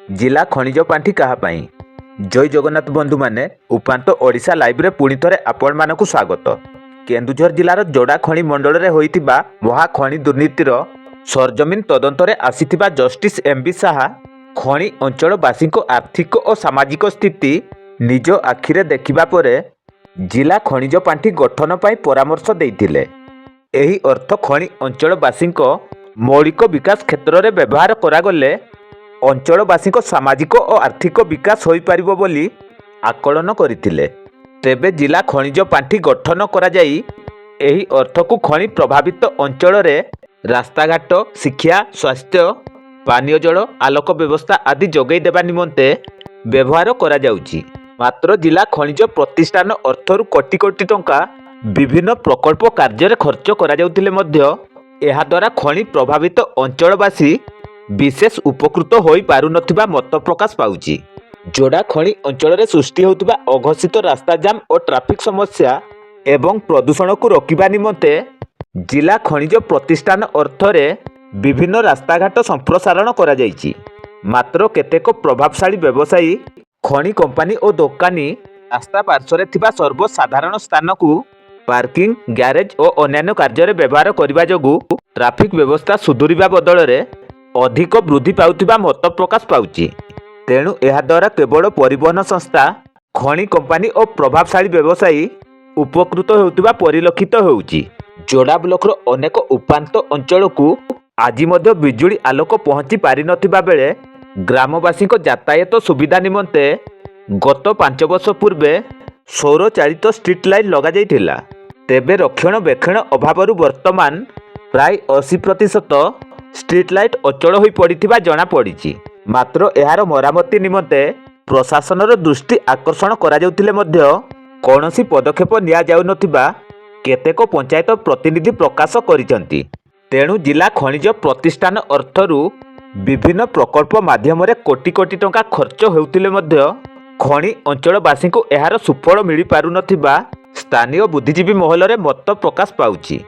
जिला खनिज पांठी काहापाई जय जगन्नाथ बंधु माने उपांत ओडिशा लाइव रे पुणी थरे आपण मानकु स्वागत। केन्दुझर जिलार जोड़ा खनि मंडल रे होइतिबा महा खनि दुर्नीतिर सरजमीन तदंतरे आसीथिबा जस्टिस एमबी साहा खनि अंचलवासी आर्थिक और सामाजिक स्थिति निज आखिरे देखिबा परे जिला खनिज पांठी गठन पाई परामर्श देइथिले। एही अर्थ खनि अंचलवासी मौलिक विकास क्षेत्र में व्यवहार करागले अंचलवासी सामाजिक और आर्थिक विकास हो पारिबो बोली आकलन करथिले। तेबे जिला खनिज पांठी गठन करा जाई एही अर्थ को खनि प्रभावित अंचल रे रास्ताघाट, शिक्षा, स्वास्थ्य, पानीय जल, आलोक व्यवस्था आदि जोगई देबा निमंते व्यवहार करा जाउची। मात्र जिला खनिज प्रतिष्ठान अर्थरु कोटी कोटी टंका विभिन्न प्रकल्प कार्य खर्च करा जाउथिले मध्य एहा द्वारा खनि प्रभावित अंचलवासी विशेष उपकृत होई पारुनथिबा मत प्रकाश पाउची। जोड़ा खनि अंचल रे सृष्टि होउथिबा अघोषित रास्ता जाम और ट्रैफिक समस्या एवं प्रदूषण को रोकिबा निमंते जिला खनिज प्रतिष्ठान अर्थरे विभिन्न रास्ताघाट संप्रसारण करा जायछि। मात्र केतेक प्रभावशाली व्यवसायी खनि कंपनी और दोकानी रास्ता पार्श्वरे थिबा सर्वसाधारण स्थान को पार्किंग, ग्यारेज और अन्य कार्य व्यवहार करने जोगु ट्रैफिक व्यवस्था सुधुरिबा बदल रे अधिक वृद्धि पाउथिबा मत प्रकाश पाउछि। तेणु एहा द्वारा केवल परिवहन संस्था, खनि कंपनी और प्रभावशाली व्यवसायी उपकृत होउथिबा परिलक्षित होउछि। जोड़ा ब्लॉक रो अनेक उपांत अंचल को आज मध्य बिजुली आलोक पहुंची पारि नथिबा बेले ग्रामवासी यातायात सुविधा निमंते गत 5 वर्ष पूर्वे सौर चालित स्ट्रीट लाइट लगा जाइथिला। तेबे रक्षणाबेक्षण अभावरु वर्तमान प्राय 80% स्ट्रीट लाइट अचल हो पड़िथिबा जଣା पड़िछि। मात्र एहार मरामती निमंते प्रशासनर दृष्टि आकर्षण करा जाउथिले मध्य कौनसी पदक्षेप निया जाउ नथिबा केतेक पंचायत प्रतिनिधि प्रकाश करिसंती। तेणु जिला खनिज प्रतिष्ठान अर्थरु विभिन्न प्रकल्प माध्यम रे कोटी कोटी टंका खर्च हेउथिले मध्य खनि अंचलवासी को एहार सुफल मिली पारु नथिबा स्थानीय बुद्धिजीवी महल रे मत प्रकाश पाउछि।